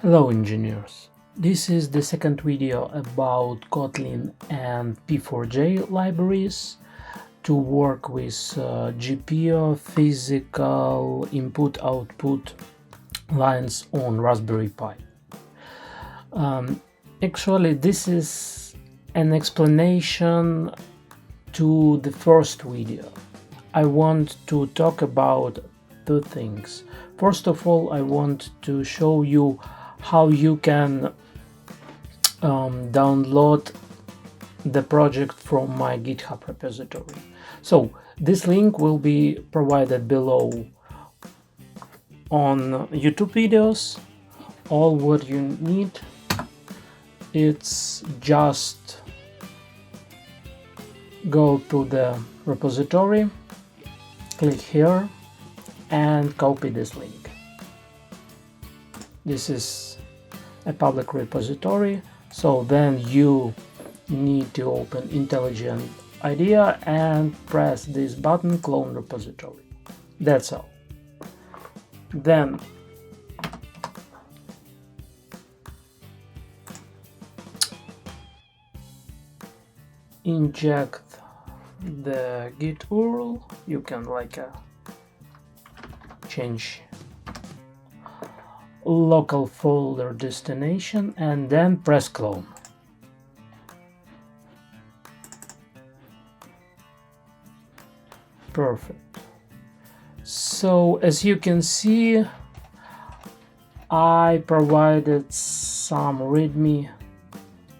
Hello engineers, this is the second video about Kotlin and Pi4J libraries to work with GPIO physical input-output lines on Raspberry Pi. Actually, this is an explanation to the first video. I want to talk about two things. First of all, I want to show you how you can download the project from my GitHub repository. So this link will be provided below on YouTube videos. All what you need, it's just go to the repository, click here and copy this link. This is a public repository, so then you need to open IntelliJ IDEA and press this button, clone repository. That's all. Then inject the Git URL. You can change local folder destination and then press clone. Perfect. So as you can see, I provided some README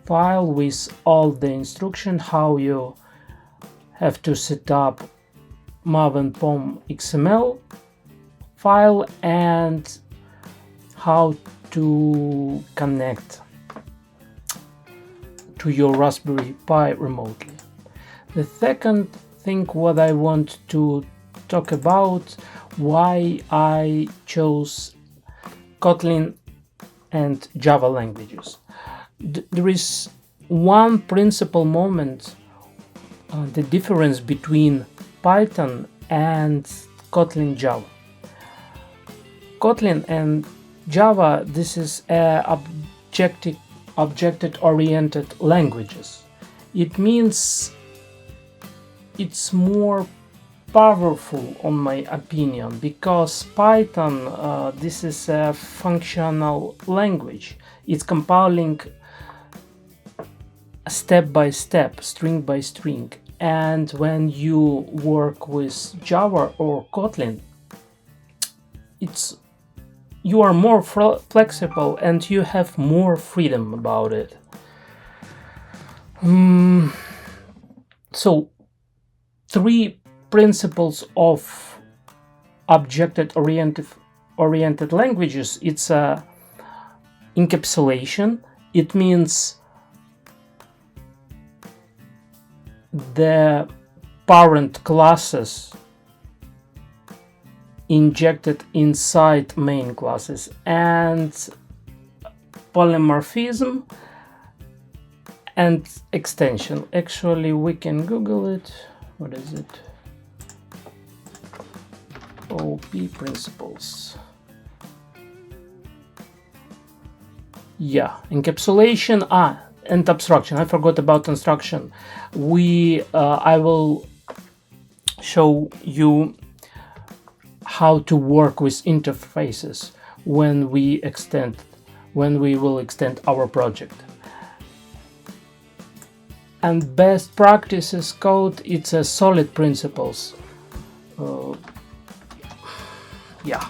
file with all the instructions how you have to set up mav and pom XML file and how to connect to your Raspberry Pi remotely. The second thing what I want to talk about, why I chose Kotlin and Java languages. There is one principal moment, the difference between Python and Kotlin Java. Kotlin and Java, this is object-oriented languages. It means it's more powerful on my opinion, because Python, this is a functional language. It's compiling step by step, string by string. And when you work with Java or Kotlin, you are more flexible and you have more freedom about it. So, three principles of object-oriented languages. It's encapsulation. It means the parent classes injected inside main classes, and polymorphism and extension. Actually, we can Google it. What is it? OP principles. Yeah, encapsulation and abstraction. I forgot about instruction. I will show you how to work with interfaces when we will extend our project. And best practices code, it's a solid principles. Yeah.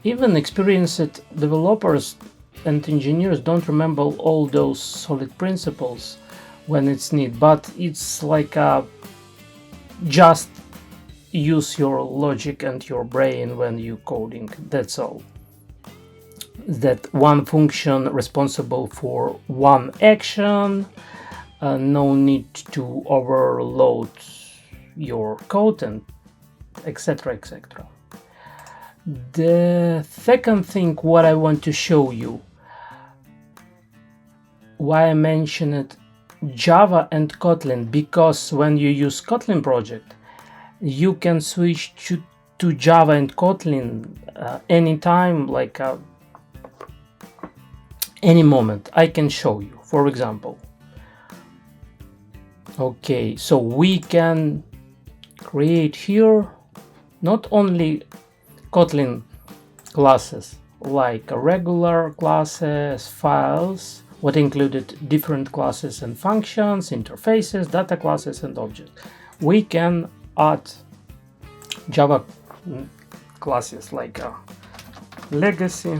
Even experienced developers and engineers don't remember all those solid principles when it's needed, but it's like just use your logic and your brain when you coding. That's all. That one function responsible for one action, no need to overload your code, and etc. etc. The second thing what I want to show you, why I mentioned Java and Kotlin, because when you use Kotlin project, you can switch to Java and Kotlin anytime, any moment I can show you. For example, okay, so we can create here not only Kotlin classes like regular classes, files, what included different classes and functions, interfaces, data classes and objects. We can add Java classes like legacy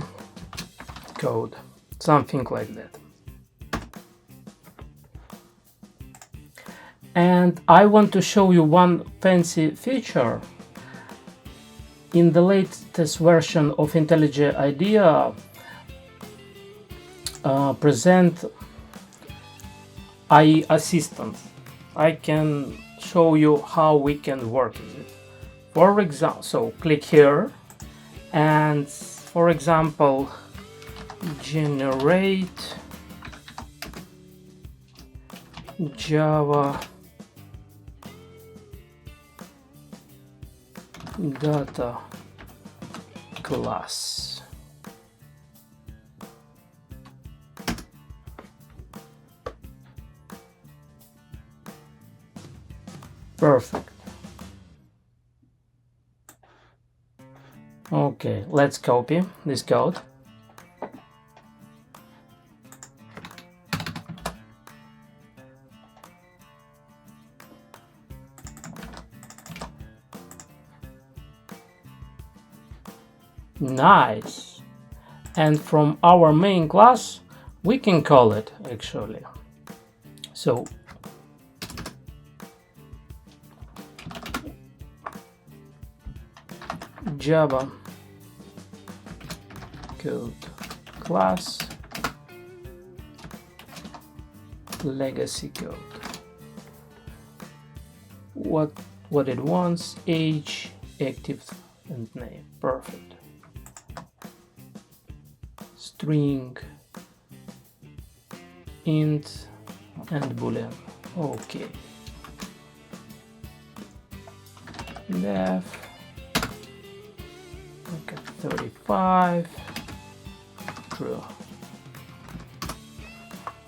code, something like that. And I want to show you one fancy feature. In the latest version of IntelliJ IDEA, present AI assistant. I can show you how we can work with it. For example, so click here and, for example, generate Java data class. Perfect. Okay, let's copy this code. Nice. And from our main class we can call it actually. So Java code class legacy code. What it wants: age, active and name. Perfect. String, int and boolean. Okay. Def, okay, 35 true.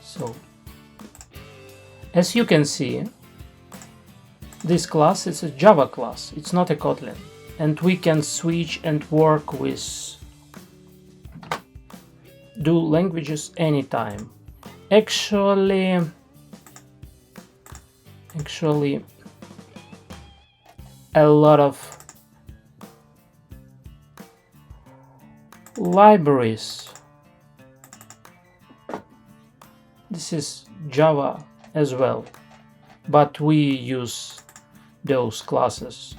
So as you can see, this class is a Java class, it's not a Kotlin, and we can switch and work with do languages anytime. Actually a lot of libraries, this is Java as well, but we use those classes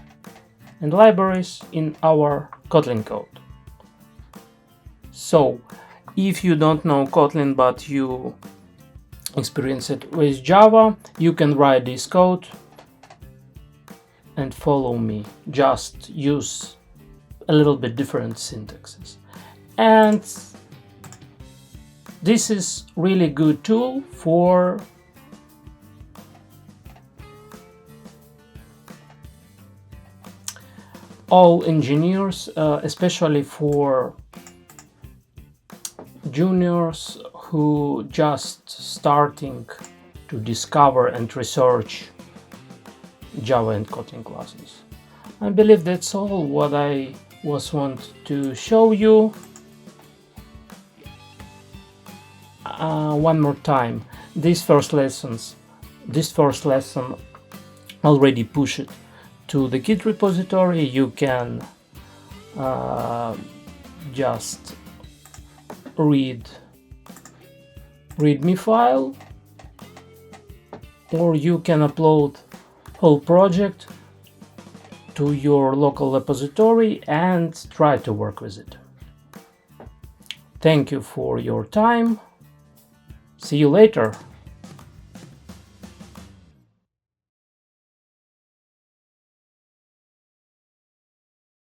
and libraries in our Kotlin code. So if you don't know Kotlin but you experience it with Java, you can write this code and follow me. Just use a little bit different syntaxes. And this is really good tool for all engineers, especially for juniors who just starting to discover and research Java and Kotlin classes. I believe that's all what I want to show you. One more time, this first lesson already pushed to the Git repository. You can just read README file, or you can upload whole project to your local repository and try to work with it. Thank you for your time. See you later.